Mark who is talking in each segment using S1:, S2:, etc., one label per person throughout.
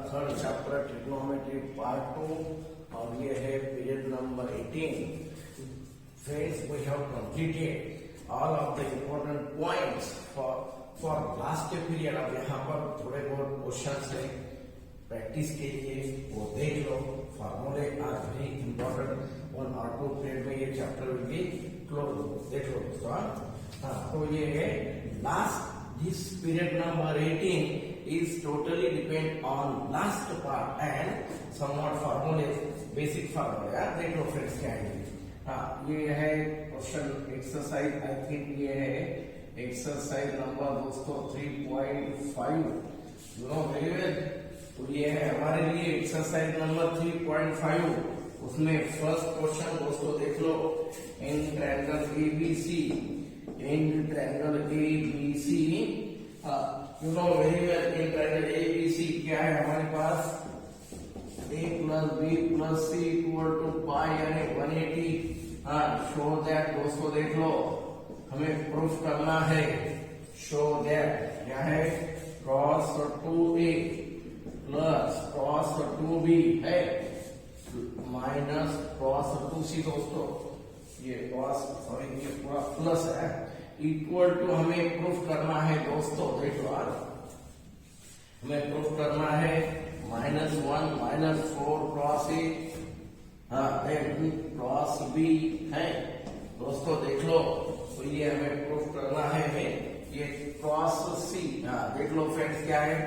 S1: Third chapter trigonometry part 2 और ये है period number 18। Friends, we have completed all of the important points for last period. अब यहाँ पर थोड़े बहुत क्वेश्चंस है प्रैक्टिस के लिए, वो देख लो। फॉर्मूले आर वेरी इंपॉर्टेंट। वन और टू पीरियड में ये चैप्टर विल बी क्लोज। देख लो दोस्तों। तो ये है last. This period number 18 is totally depend on last part and somewhat formulas, basic formula. देख लो फ्रेंड्स क्या है। ये है क्वेश्चन एक्सरसाइज। आई थिंक ये है एक्सरसाइज नंबर दोस्तों 3.5। You know very well. तो ये है हमारे लिए एक्सरसाइज नंबर 3.5। उसमें फर्स्ट क्वेश्चन दोस्तों देख लो। In triangle ABC, in triangle ABC, you know very well, in triangle ABC क्या है हमारे पास? A plus B plus C equal to pi यानी 180। शो दैट दोस्तों देख लो, हमें प्रूफ करना है। शो दैट क्या है? cos 2A plus cos 2B है माइनस cos 2C दोस्तों। ये cos सॉरी ये पूरा प्लस है, इक्वल टू हमें प्रूफ करना है दोस्तों। देखो आज हमें प्रूफ करना है -1 -4 क्रॉस A क्रॉस B है दोस्तों। देख लो, तो ये हमें प्रूफ करना है। हमें ये क्रॉस C। देख लो फ्रेंड्स क्या है?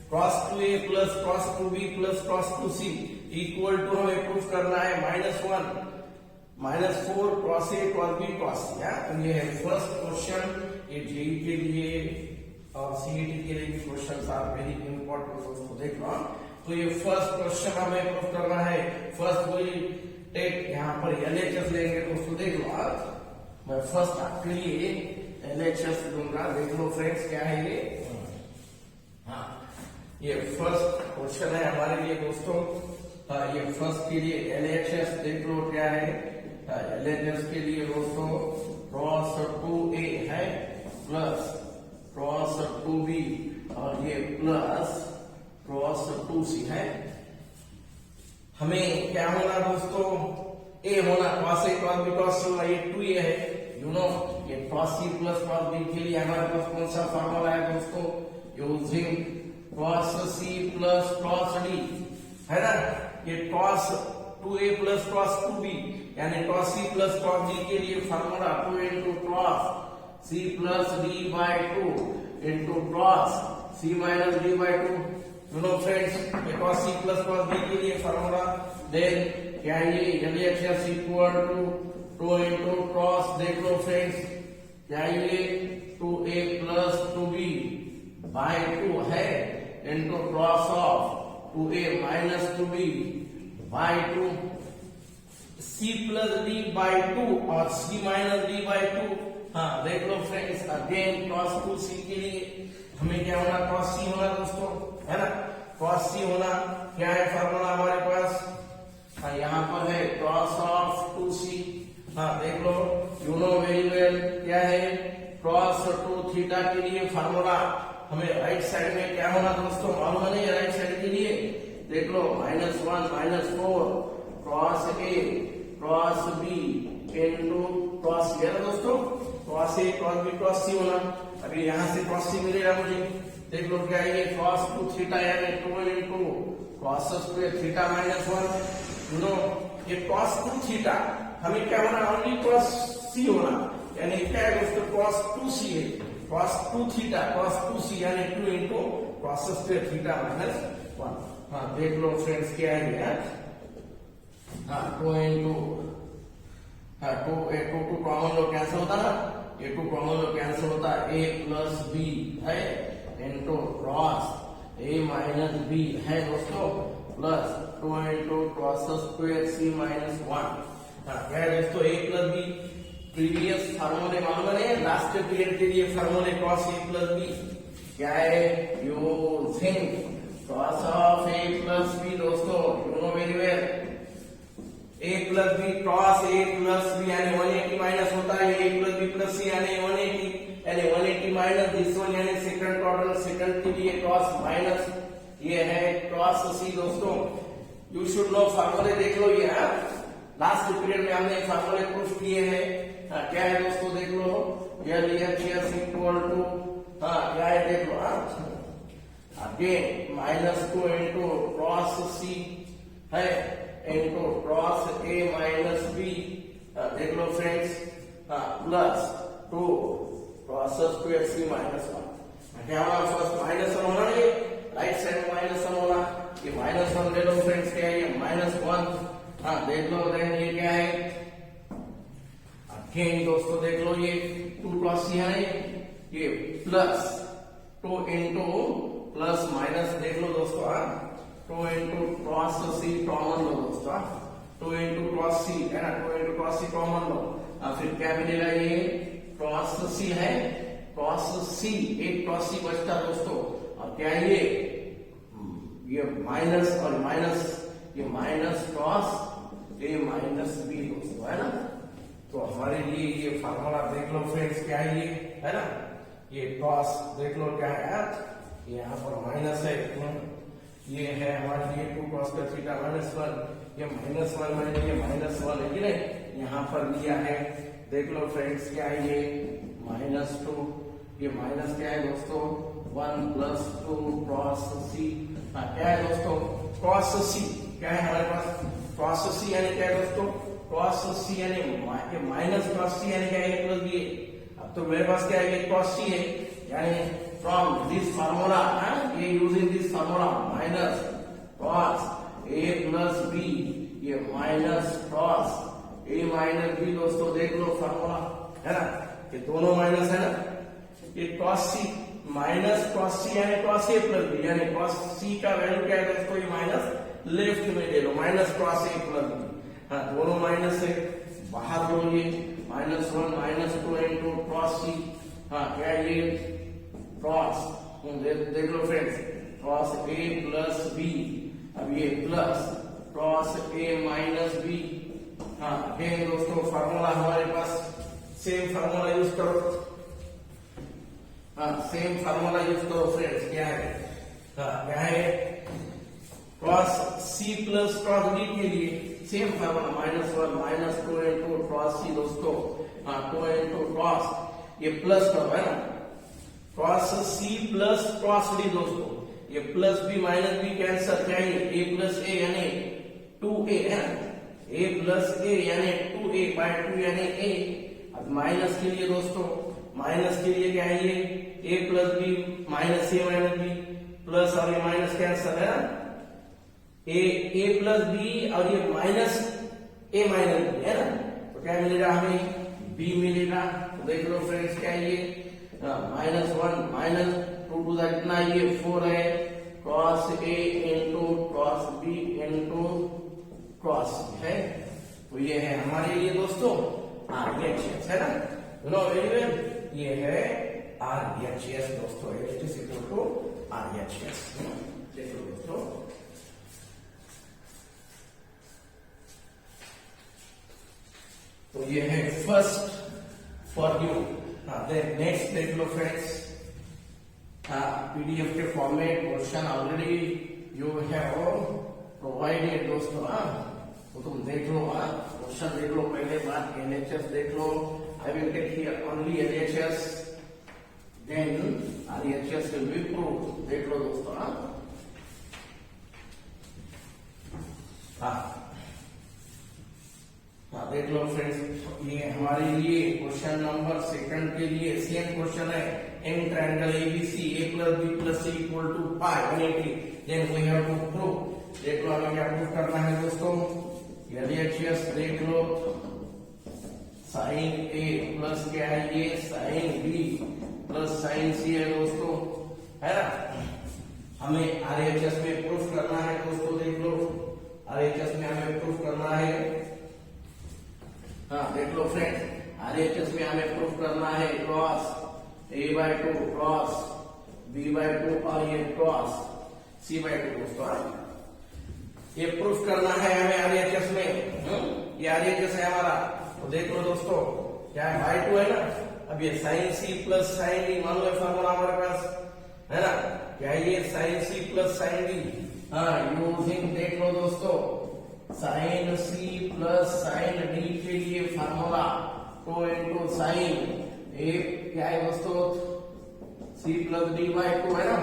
S1: Cross 2A plus cross 2B plus cross 2C equal to हमें प्रूफ करना है -1 -4 cross A cross B cross C। तो ये है फर्स्ट क्वेश्चन। ये जेई के लिए और सीईटी के लिए भी क्वेश्चंस आर वेरी इंपॉर्टेंट दोस्तों। देख लो, तो ये फर्स्ट क्वेश्चन हमें प्रूफ करना है। फर्स्ट विल टेक यहाँ पर एलएचएस लेंगे दोस्तों। देख लो, आज मैं फर्स्ट आपके लिए एलएचएस लूंगा। देख लो फ्रेंड्स क्या है ये। ये फर्स्ट क्वेश्चन है हमारे लिए दोस्तों। ये फर्स्ट के लिए एलएचएस देख लो क्या है। एलएचएस के लिए दोस्तों क्रॉस 2A है प्लस क्रॉस 2B और ये प्लस क्रॉस 2C है। हमें क्या होना दोस्तों? A होना, cross A cross B cross C होना। ये 2A है, यू नो। ये cross C plus cos B के लिए हमारे पास कौन सा फॉर्मूला है दोस्तों? Using cross C plus cross D है ना। ये cross 2A plus cross 2B यानी cross C plus cross D के लिए formula 2 into cross C plus D by 2 into cross C minus D by 2। You know friends, cross C plus cross D के लिए formula then क्या ये LHS equal to 2 into cross. देख लो friends क्या ये 2A प्लस 2B बाय 2 है into cross of 2A minus 2B by 2 C plus D by 2 और C माइनस D बाय 2। देख लो फ्रेंड्स अगेन क्रॉस 2C के लिए हमें क्या होना? क्रॉस C होना दोस्तों, है ना। क्रॉस C होना क्या है फॉर्मूला हमारे पास? यहाँ पर है क्रॉस ऑफ 2C। देख लो, यू नो वेरी वेल क्या है? क्रॉस 2 थीटा के लिए फॉर्मूला हमें राइट साइड में क्या होना दोस्तों? मालूम नहीं है राइट साइड के लिए। देख लो -1 -4 cross A cross B into cross C है ना दोस्तों। Cross A cross B cross C होना। अभी यहाँ से क्रॉस C मिलेगा मुझे। देख लो क्या है? ये क्रॉस 2 थीटा यानी 2 into cross square theta -1। You know ये क्रॉस 2 थीटा हमें क्या होना? ओनली क्रॉस C होना। यानी क्या है दोस्तों? क्रॉस 2C है। क्रॉस 2 थीटा क्रॉस 2C यानी 2 इंटू क्रॉस स्क्वायर थीटा -1। देख लो फ्रेंड्स क्या है? 2 इंटू 2 कॉमन लो कैंसिल होता ना। ये 2 कॉमन लो कैंसिल होता। A प्लस B है into cos A minus B है दोस्तों plus 2 into cross square C minus 1। क्या है दोस्तों? A प्लस B प्रीवियस फार्मूले मालूम है। लास्ट पीरियड के लिए फार्मूले क्रॉस A प्लस B क्या है? Using cross of A plus B दोस्तों। You know very well A plus B cross A plus B यानी 180 माइनस होता है। A plus B plus C यानी 180 यानी 180 माइनस दिस वन यानी सेकंड क्वाड्रेंट सेकंड के लिए क्रॉस माइनस ये है क्रॉस सी दोस्तों, यू शुड नो फार्मूले देख लो ये। लास्ट पीरियड में हमने फार्मूले प्रूफ किए हैं। क्या है दोस्तों देख लो, LHS इक्वल टू क्या है देख लो, अगेन -2 इंटू क्रॉस सी है into cross A minus B, देख लो friends, plus 2 cross square C -1। क्या होना, फर्स्ट -1 होना, ये राइट साइड में -1 होना, ये -1 ले लो फ्रेंड्स, क्या है ये -1। देख लो देन ये क्या है, अगेन दोस्तों देख लो ये 2 क्रॉस सी है, ये प्लस 2 इंटू प्लस माइनस, देख लो दोस्तों 2 इंटू क्रॉस सी कॉमन लो दोस्तों, 2 इंटू क्रॉस सी है ना, 2 इंटू क्रॉस सी कॉमन लो, फिर क्या मिलेगा, ये क्रॉस सी है, क्रॉस सी, एक क्रॉस सी बचता दोस्तों, और क्या है ये माइनस और माइनस, ये minus cross A minus B दोस्तों, है ना। तो हमारे लिए ये फार्मूला देख लो फ्रेंड्स, क्या है ये, है ना, ये क्रॉस देख लो क्या है, यहाँ पर माइनस है, ये है हमारे लिए 2 क्रॉस का थीटा -1, ये -1 में ये -1 है कि नहीं, यहाँ पर लिया है, देख लो फ्रेंड्स क्या है ये -2, ये माइनस क्या है दोस्तों 1 + 2 क्रॉस सी, क्या है दोस्तों क्रॉस सी, क्या है हमारे पास क्रॉस सी यानी क्या है दोस्तों, क्रॉस सी यानी माइनस क्रॉस सी यानी क्या है प्लस बी। अब तो मेरे पास क्या है ये क्रॉस सी है, यानी फ्रॉम दिस फार्मूला, ये using this formula minus cross A plus B, ये minus cross A minus B दोस्तों, देख लो फार्मूला है ना, ये दोनों माइनस है ना, ये क्रॉस सी माइनस क्रॉस सी यानी क्रॉस ए प्लस बी, यानी क्रॉस सी का वैल्यू क्या है दोस्तों, ये माइनस लेफ्ट में ले लो, minus cross A plus B, दोनों माइनस है, बाहर लो ये -1 -2 इंटू क्रॉस सी, क्या ये क्रॉस, देख लो friends cos A plus B, अब ये plus cos A minus B. Again दोस्तों फार्मूला हमारे पास सेम फार्मूला यूज करो, सेम फार्मूला यूज करो फ्रेंड्स, क्या है क्या है cos C plus cos B के लिए same formula -1 -2 into cross C दोस्तों, 2 इंटू क्रॉस ये प्लस करो है ना, cos C plus cos D दोस्तों, ये plus B minus B cancer, क्या है ए प्लस ए यानी 2a है ना, a प्लस ए यानी 2a बाय 2 यानी a। अब माइनस के लिए दोस्तों, माइनस के लिए क्या है ये a plus B minus A minus B, plus और ये माइनस कैंसर है ना, a प्लस बी और ये माइनस a माइनस बी है ना, तो क्या मिलेगा हमें b मिलेगा। तो देख लो फ्रेंड्स क्या है ये -1 -2 टू कितना ये 4 है, cross A into cross B into cross है, तो ये है हमारे लिए दोस्तों RHS है ना, यू नो वेरी वेल, ये है RHS दोस्तों, HT इक्वल टू RHS। देखो दोस्तों तो ये है फर्स्ट फॉर यू। नेक्स्ट देख लो फ्रेंड्स, पीडीएफ के format question already you have provided दोस्तों, तो तुम देख लो, क्वेश्चन देख लो, पहले बात LHS देख लो, I will take here only LHS, then RHS will be proved, देख लो दोस्तों। देख लो फ्रेंड्स, ये हमारे लिए क्वेश्चन नंबर 2 के लिए सेम क्वेश्चन है, इन triangle ABC a plus b plus c equal to pi 180, then we have to prove। देख लो हमें क्या प्रूव करना है दोस्तों, LHS देख लो, साइन a प्लस क्या है ये sine b plus sine c है दोस्तों, है ना। हमें RHS में प्रूफ करना है दोस्तों, देख लो RHS में हमें प्रूफ करना है, देख लो फ्रेंड्स RHS में हमें प्रूफ करना है क्रॉस a/2 क्रॉस b/2 और ये क्रॉस c/2 दोस्तों, ये प्रूफ करना है हमें RHS में, ये RHS है हमारा। तो देख लो दोस्तों क्या है y2 है ना, अब ये sine c plus sine b मान लो फार्मूला हमारे पास है ना, क्या ये sine C plus sine D, हाँ यूजिंग देख लो दोस्तों sine C plus sine D के लिए फार्मूला 2 इंटू साइन ए क्या है दोस्तों सी प्लस डी बाई 2 है ना,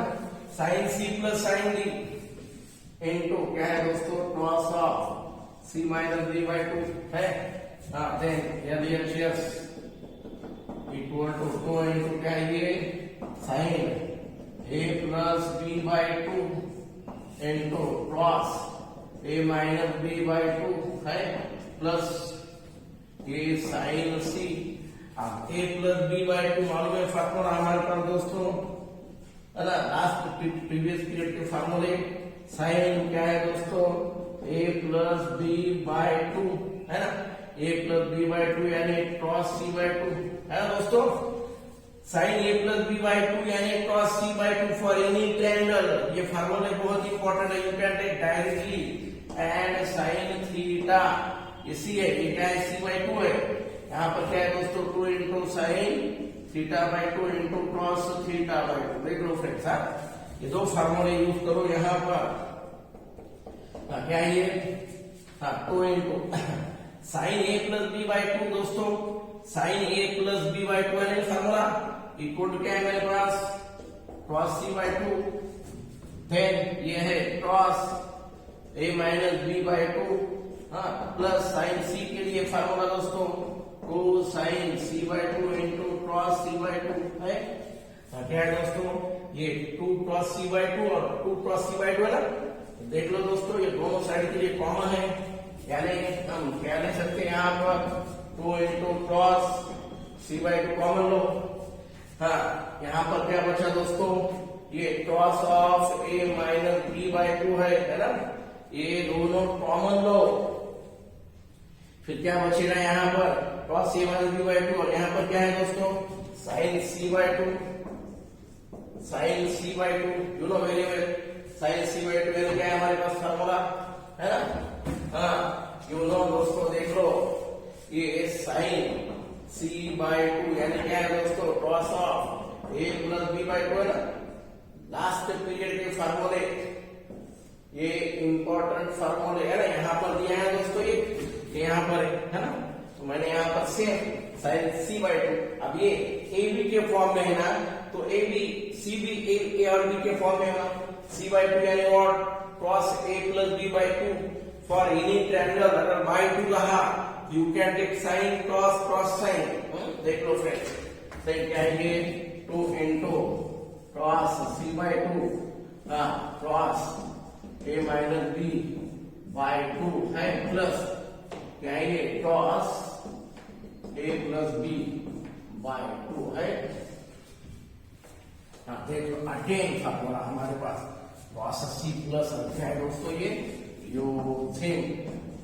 S1: sine C plus sine D into क्या है दोस्तों cos of C minus D by 2 है, हाँ then LHS equal to 2 into क्या है ये sine A plus B by 2 into cross A minus B by 2 है प्लस ए साइन सी, अब ए प्लस बी बाई 2 मालूम है फार्मूला हमारे पास दोस्तों है ना, लास्ट प्रीवियस पीरियड के फार्मूले साइन क्या है दोस्तों ए प्लस बी बाई 2 है ना, ए प्लस बी बाई 2 यानी क्रॉस सी बाई 2 है ना दोस्तों, sine A plus B by 2 यानी cos C by 2 for any triangle, ये फार्मूले बहुत इंपॉर्टेंट है, you can take directly and sine theta इसी है, ये क्या है सी बाई 2 है, यहाँ पर क्या है दोस्तों 2 into sine theta by 2 into cross theta by 2, देख लो फ्रेंड्स ये दो फार्मूले यूज करो यहाँ पर, क्या है ये हाँ 2 into sine A plus B by 2 दोस्तों, sine A plus B by 2 है फार्मूला इक्वल टू क्या है मेरे पास क्रॉस सी बाई 2, देन ये है cross A minus B by 2 हाँ प्लस साइन सी के लिए फार्मूला दोस्तों cosine C by 2 into cross C by 2 है, क्या है दोस्तों ये 2 क्रॉस सी बाई 2 और 2 क्रॉस सी बाई 2 है ना, देख लो दोस्तों ये दोनों साइड के लिए कॉमन है, यानी हम क्या ले सकते हैं यहाँ पर 2 into cross C by 2 common लो, हाँ यहाँ पर क्या बचा दोस्तों ये cos of A minus B by 2 है ना, ये दोनों कॉमन लो, फिर क्या बचेगा यहाँ पर cos A minus B by 2 और यहाँ पर क्या है दोस्तों sine C by 2, sine C by 2 you know very well, sine C by 2 क्या है हमारे पास फार्मूला है ना, हाँ यू नो दोस्तों देख लो ये साइन सी बाई 2 यानी क्या है दोस्तों cos of A plus B by 2 है ना, लास्ट पीरियड के फार्मूले ये इंपॉर्टेंट फार्मूले है ना, यहाँ पर दिया है दोस्तों ये यहाँ पर है ना, तो मैंने यहाँ पर सेम साइन सी बाई 2, अब ये ए बी के फॉर्म में है ना, तो ए बी सी बी ए और बी के फॉर्म में है ना, सी बाई 2 यानी और cos A plus B by 2 for any triangle, अगर बाई 2 रहा you can take sine cos cos sine, देख लो फ्रेंड्स साइन क्या है ये 2 into cross C by 2 cos A minus B by 2 है प्लस क्या है ये cos A plus B by 2 है, देख लो अगेन फार्मूला हमारे पास क्रॉस सी प्लस क्या है दोस्तों ये using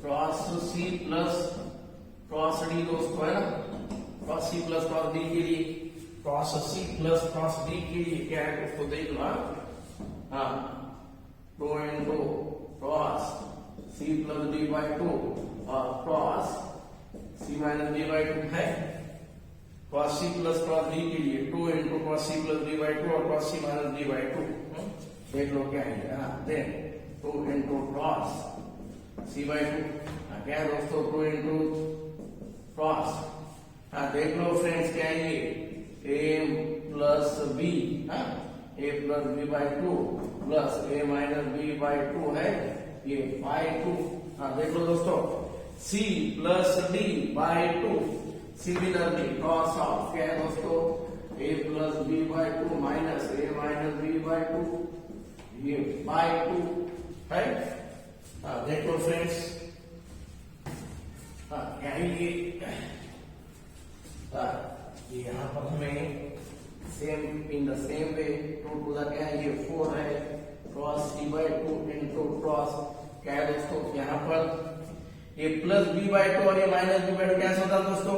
S1: cos C plus cos D दोस्तों है ना, cos C plus cos D के लिए cos C plus cos D के लिए क्या है दोस्तों देख लो हाँ 2 into cross C plus D by 2 और cos C minus D by 2 है, cos C plus cos D के लिए 2 into cross C plus D by 2 और cos C minus D by 2, देख लो क्या है then 2 into cross C by 2 क्या है दोस्तों 2 इंटू क्रॉस, देख लो फ्रेंड्स क्या है ये A plus B A plus B by 2 plus A minus B by 2 है ये बाई 2, देख लो दोस्तों C plus D by 2 similarly cos of क्या है दोस्तों A plus B by 2 minus A minus B by 2 ये बाई 2 है, देख लो फ्रेंड्स क्या है ये यहाँ पर हमें same in the same way 2 to the क्या है ये 4 है cos C by 2 into cos क्या है दोस्तों यहाँ पर ये प्लस बी बाई 2 और ये माइनस बी बाई 2 कैसे होता है दोस्तों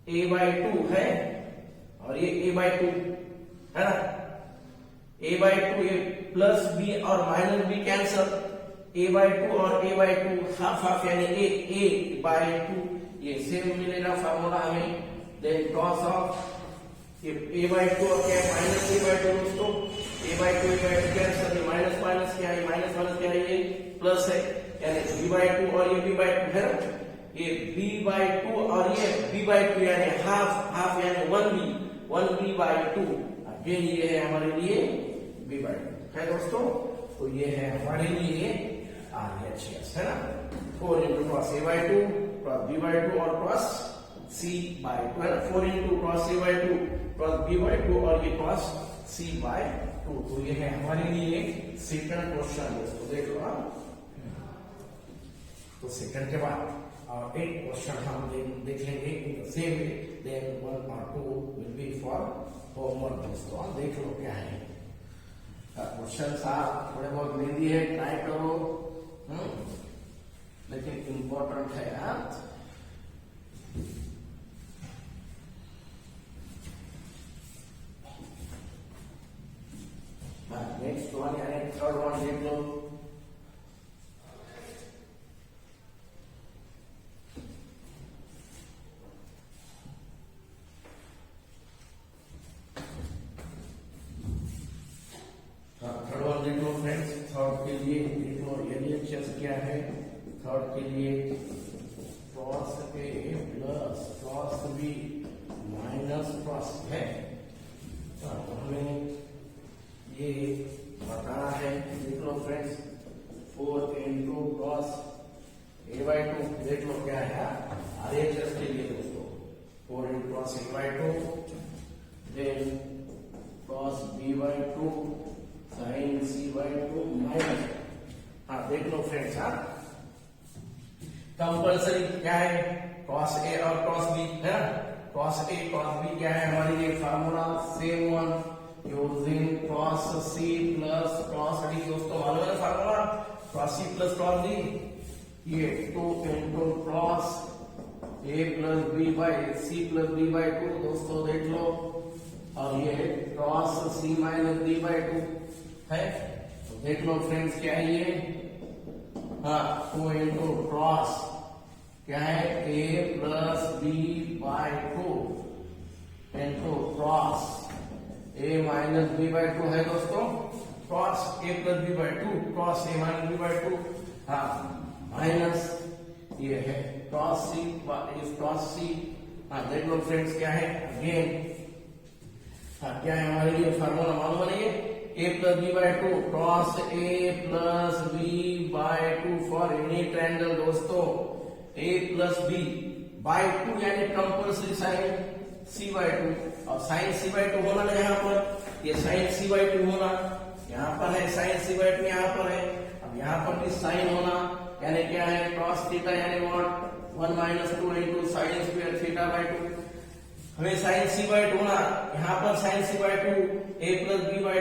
S1: ए बाई 2 है और ये ए बाई 2 है ना, ए बाई 2 ये प्लस बी और minus B cancel, A by 2 और ए बाई 2 हाफ हाफ यानी ए बाई 2 ये सेम मिलेगा फार्मूला हमें, then cos of A by 2 और क्या माइनस ए बाई 2 दोस्तों a by 2 कैंसिल, ये माइनस माइनस क्या है, माइनस माइनस क्या है, ये प्लस है, यानी b by 2 और ये b by 2 है ना, ये b by 2 और ये b by 2 यानी हाफ हाफ यानी 1b by 2, अगेन ये है हमारे लिए b by 2 है दोस्तों। तो ये है हमारे लिए RHS है ना, 4 into cross a by 2 cross b by 2 और cross c by 2 है ना, 4 into cross a by 2 cross b by 2 और ये cross c by 2। तो ये है हमारे लिए सेकंड क्वेश्चन दोस्तों, देख लो आप। तो सेकंड के बाद और एक क्वेश्चन हम देख लेंगे in the same way, then 1 और 2 विल बी फॉर होमवर्क दोस्तों। देख लो क्या है क्वेश्चन, आप थोड़े बहुत मेहंदी है, ट्राई करो, लेकिन इंपॉर्टेंट है यार। नेक्स्ट वन यानी थर्ड वन देख लो। थर्ड वन देख लो फ्रेंड्स, थर्ड के लिए देख लो LHS क्या है। थर्ड के लिए cos A plus cos B minus cos है, हमें ये बताना है। देख लो friends, 4 into cos a by 2, देख लो क्या है RHS के लिए दोस्तों, 4 into cos a by 2 then cos b by 2 sine c by 2 minus, देख लो फ्रेंड्स, कंपल्सरी क्या है, क्रॉस a और क्रॉस b है ना, क्रॉस a क्रॉस b क्या है हमारे लिए formula, same one using cross c plus cross d दोस्तों, मालूम है formula, cross c plus cross d, ये 2 into cos a plus b by c plus b by 2 दोस्तों, देख लो, और ये cross c minus d by 2 है। तो देख लो फ्रेंड्स क्या है ये, 2 into क्रॉस क्या है a plus b by 2 into cos a minus b by 2 है दोस्तों, cross a plus b by 2 cross a minus b by 2, minus ये है क्रॉस c इस क्रॉस c। देख लो फ्रेंड्स क्या है अगेन, क्या है हमारे लिए फार्मूला मालूम है, a plus b by 2 cross a plus b by 2 for any triangle दोस्तों, a प्लस b by 2 यानी कंपल्सरी साइन c by 2, और साइन c by 2 होना यहाँ पर, ये साइन c by 2 होना यहाँ पर है, साइन c by 2 यहाँ पर है, अब यहाँ पर भी साइन होना, यानी क्या है cos थीटा यानी what 1 minus 2 into sine square theta by 2, हमें साइन c by 2 होना, यहाँ पर sine c by 2 a plus b by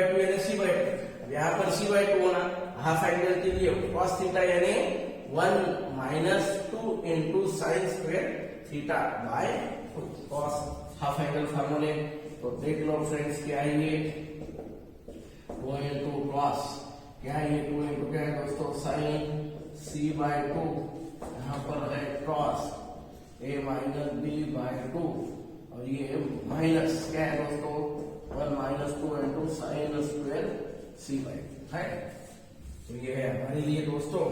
S1: 2 यानी c by 2, अब यहाँ पर c by 2 होना, हाफ एंगल के लिए cos थीटा यानी 1 minus 2 into sine square theta bye cos half angle फार्मूले। तो देख लो फ्रेंड्स क्या है ये 2 इंटू कॉस क्या है, ये 2 इंटू क्या है दोस्तों साइन c by 2, यहाँ पर है cos a minus b by 2, और ये माइनस क्या है दोस्तों 1 minus 2 into sine square c by 2 है। तो ये है हमारे लिए दोस्तों,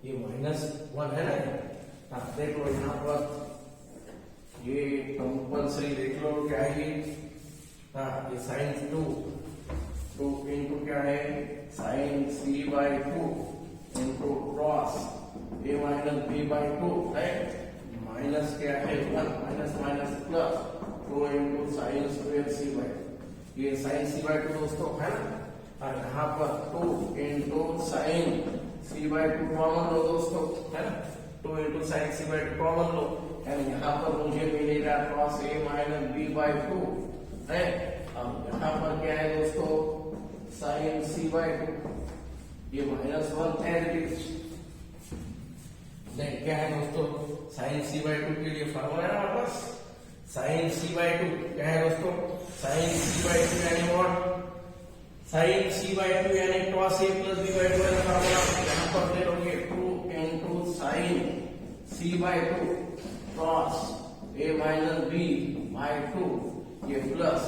S1: ये -1 है ना, देख लो यहाँ पर ये कंपल्सरी देख लो क्या है ये साइन 2 इंटू क्या है sine c by 2 into cos a minus b by 2 है, माइनस क्या है 1 minus minus plus 2 into sine square c by 2, ये साइन c by 2 दोस्तों है ना, और यहाँ पर 2 into sine c by 2 common लो दोस्तों है ना, 2 into sine c by 2 common लो, यानी यहाँ पर मुझे मिलेगा cos a minus b by 2 है, अब यहाँ पर क्या है दोस्तों साइन c by 2, ये -1 एज इट इज, क्या है दोस्तों साइन c by 2 के लिए फार्मूला है हमारे पास, साइन c by 2 क्या है दोस्तों साइन c by 2 यानी व्हाट, साइन c by 2 यानी cos a plus b by 2 है फार्मूला, यहाँ पर ले लोगे 2 into sine c by 2 cos a minus b by 2, ये प्लस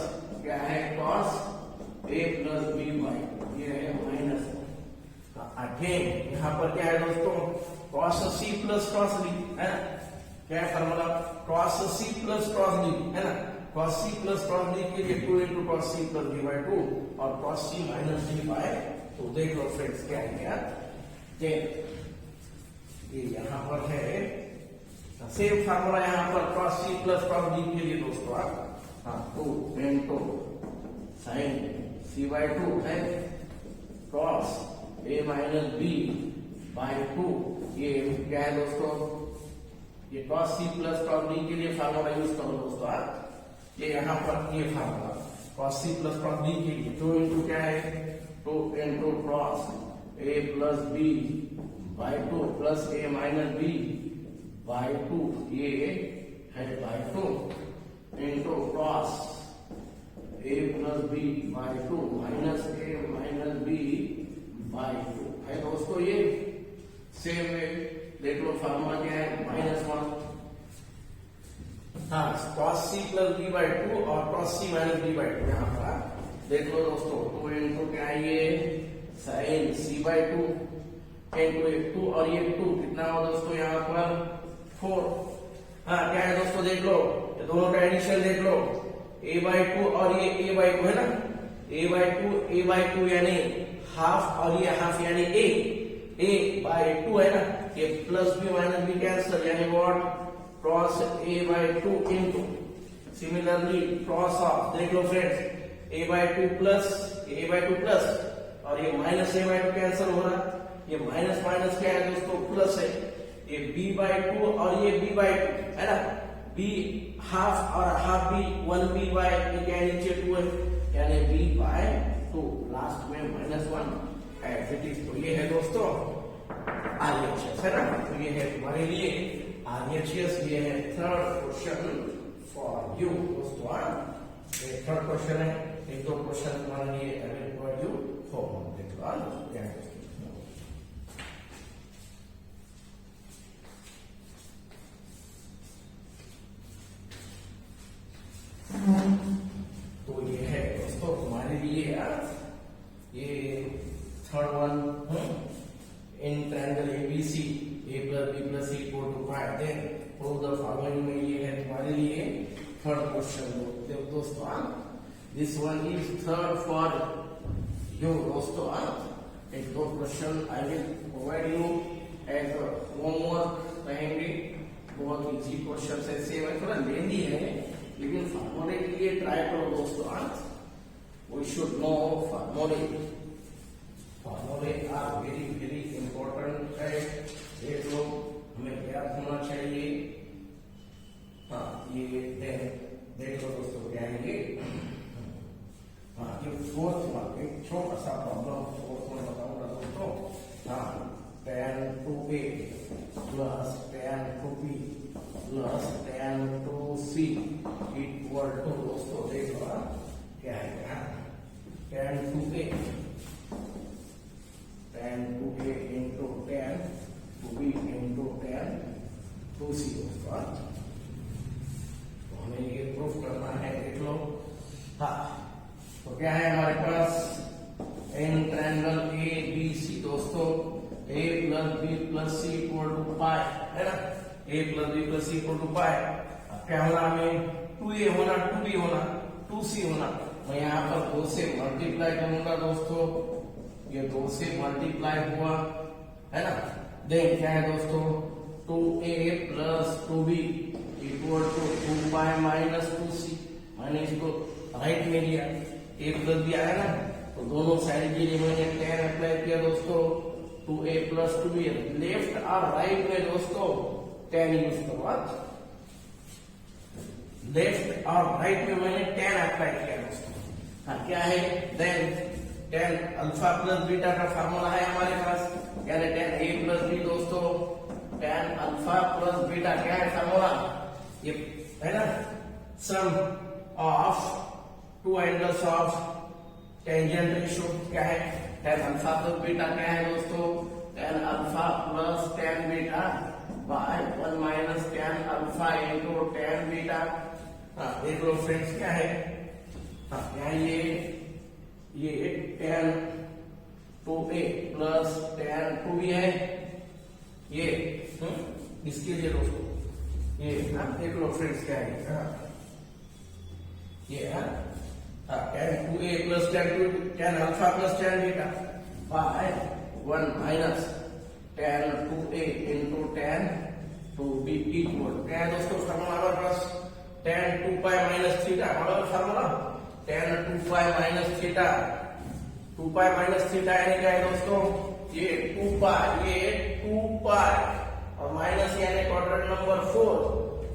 S1: क्या है cos A plus B by, ये है माइनस। अगेन यहाँ पर क्या है दोस्तों, cos c plus cos d है ना, क्या है formula, cos c plus cos d है ना, cos c plus cos d के लिए 2 into cos c plus d by 2 और cos c minus d by, तो देख लो फ्रेंड्स क्या है यार, ये यहाँ पर है सेम फार्मूला यहाँ पर cos c plus cos d के लिए दोस्तों, हाँ 2 into sin c by 2 है cos a minus b by 2, ये क्या है दोस्तों, ये cos c plus cos d के लिए फार्मूला यूज करो दोस्तों, ये यहाँ पर ये formula cos c plus cos d के लिए 2 into क्या है, 2 into cos a plus b by 2 plus a minus b by 2, ये है by 2 into cos a plus b by 2 minus a minus b by 2 है दोस्तों। ये सेम वे देख लो फार्मूला क्या है, -1, हाँ cos c plus b by 2 और cos c minus b by 2, यहाँ पर देख लो दोस्तों 2 into क्या है ये sin c by 2 into 2 और ये 2 कितना हो दोस्तों यहाँ पर 4, हाँ क्या है दोस्तों देख लो, ये दोनों का एडिशन देख लो, a by 2 और ये a by 2 है ना, a by 2 यानी हाफ और ये हाफ यानी a by 2 है ना, ये plus b minus b cancel यानी what, cos a by 2 into similarly cos of, देख लो फ्रेंड्स a by 2 प्लस और ये माइनस a by 2 कैंसिल हो रहा, ये माइनस माइनस क्या है दोस्तों प्लस है, ये b by 2 और ये b by 2 है ना, b हाफ और हाफ b 1b by क्या नीचे 2 है यानी b by 2, लास्ट में -1 एज इट इज। तो ये है दोस्तों RHS है ना, तो ये है तुम्हारे लिए RHS, ये है थर्ड क्वेश्चन फॉर यू दोस्तों, ये थर्ड क्वेश्चन है, एक दो क्वेश्चन तुम्हारे लिए फॉर यू होमवर्क देख लो। तो ये है दोस्तों तुम्हारे लिए ये third one, in triangle ABC a plus b plus c equal to 5, then prove the following में ये है तुम्हारे लिए थर्ड क्वेश्चन दोस्तों, this one is third for you दोस्तों। एक दो question I will provide you as homework रहेंगे, बहुत इजी क्वेश्चन है, सेम है, थोड़ा लेंदी है लेकिन फार्मूले के लिए ट्राई करो दोस्तों, वी शुड नो फार्मूले आर वेरी वेरी इंपॉर्टेंट है, देख लो हमें ज्ञात होना चाहिए, हाँ ये देख लो दोस्तों क्या है ये, हाँ ये फोर्थ वन, एक छोटा सा प्रॉब्लम फोर्थ में बताऊंगा दोस्तों, हाँ tan 2a plus tan 2b plus tan 2c equal to दोस्तों देखो क्या है, tan 2a into tan 2b into tan 2c दोस्तों, तो हमें ये प्रूफ करना है, देख लो, हाँ तो क्या है हमारे पास इन ट्रायंगल ABC दोस्तों a plus b plus c equal to pi है ना, a plus b plus c equal to pi, क्या होना हमें 2a होना 2b होना 2c होना, मैं यहाँ पर 2 से मल्टीप्लाई करूंगा दोस्तों, ये 2 से मल्टीप्लाई हुआ है ना, देन क्या है दोस्तों 2a plus 2b equal to 2 pi minus 2c, मैंने इसको राइट में लिया, a प्लस b आया ना, तो दोनों साइड के लिए मैंने tan अप्लाई किया दोस्तों, 2a प्लस 2b, लेफ्ट और राइट में दोस्तों tan यूज करो, लेफ्ट और राइट में मैंने tan अप्लाई किया दोस्तों, हाँ क्या है then tan alpha plus beta का फार्मूला है हमारे पास, यानी tan a प्लस b दोस्तों, tan अल्फा प्लस बीटा क्या है फार्मूला, ये है ना sum of two angles of tangent ratio, क्या है tan अल्फा प्लस बीटा क्या है दोस्तों, tan alpha plus tan beta by 1 minus tan alpha into tan beta, हाँ देख लो फ्रेंड्स क्या है, हाँ क्या ये ये tan 2a plus tan 2b है ये इसके लिए दोस्तों ये देख लो फ्रेंड्स क्या है ये tan 2a plus tan alpha plus tan beta by 1 minus tan 2a into tan 2b equal क्या है दोस्तों फॉर्मूला हमारे पास tan 2 पाई माइनस थीटा हमारा formula tan 2 pi minus theta 2 pi minus theta यानी क्या है दोस्तों ये 2 पाई और माइनस यानी क्वाड्रेंट नंबर 4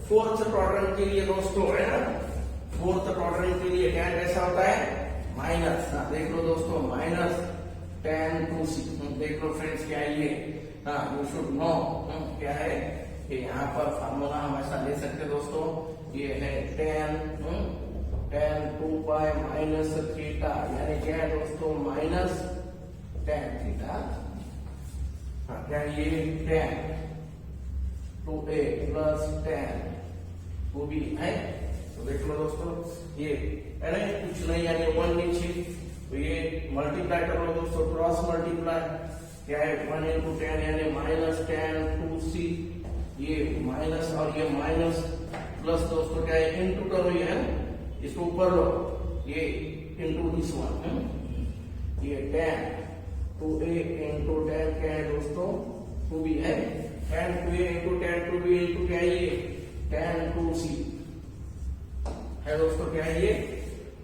S1: फोर्थ क्वाड्रेंट के लिए दोस्तों है ना फोर्थ क्वाड्रेंट के लिए tan कैसा होता है माइनस देख लो दोस्तों माइनस tan 2c देख लो फ्रेंड्स क्या है ये यू शुड नो क्या है कि यहाँ पर फार्मूला हम ऐसा ले सकते दोस्तों ये है tan 2 पाई माइनस थीटा यानी क्या है दोस्तों माइनस tan थीटा क्या ये tan 2a plus tan 2b है तो देख लो दोस्तों ये है ना कुछ नहीं यानी 1 नीचे तो ये मल्टीप्लाई कर लो दोस्तों क्रॉस मल्टीप्लाई क्या है 1 into tan यानी माइनस tan 2c ये माइनस और ये माइनस प्लस दोस्तों क्या है इंटू करो ये है इसको ऊपर लो ये इंटू दिस वन ये tan 2a into tan क्या है दोस्तों 2b है tan 2a into tan 2b into क्या है ये tan 2c है दोस्तों क्या है ये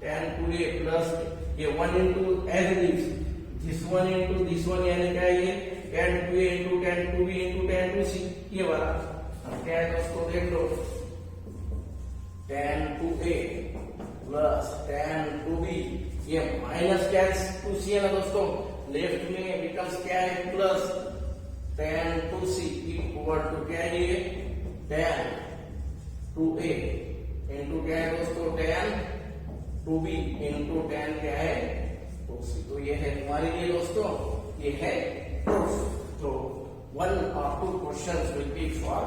S1: tan 2a प्लस ये 1 into as it is this one into this one यानी क्या है ये tan 2a into tan 2b into tan 2c ये वाला क्या है दोस्तों देख लो tan 2a plus tan 2b ये माइनस क्या है 2c है ना दोस्तों लेफ्ट में बिकम्स क्या है plus tan 2c equal to क्या है ये tan 2a into क्या है दोस्तों tan 2b into tan क्या है तो ये है हमारे लिए दोस्तों ये है प्रूफ तो 1 or 2 questions will be for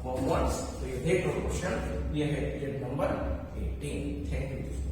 S1: homeworks तो ये देखो क्वेश्चन ये है नंबर 18 थैंक यू।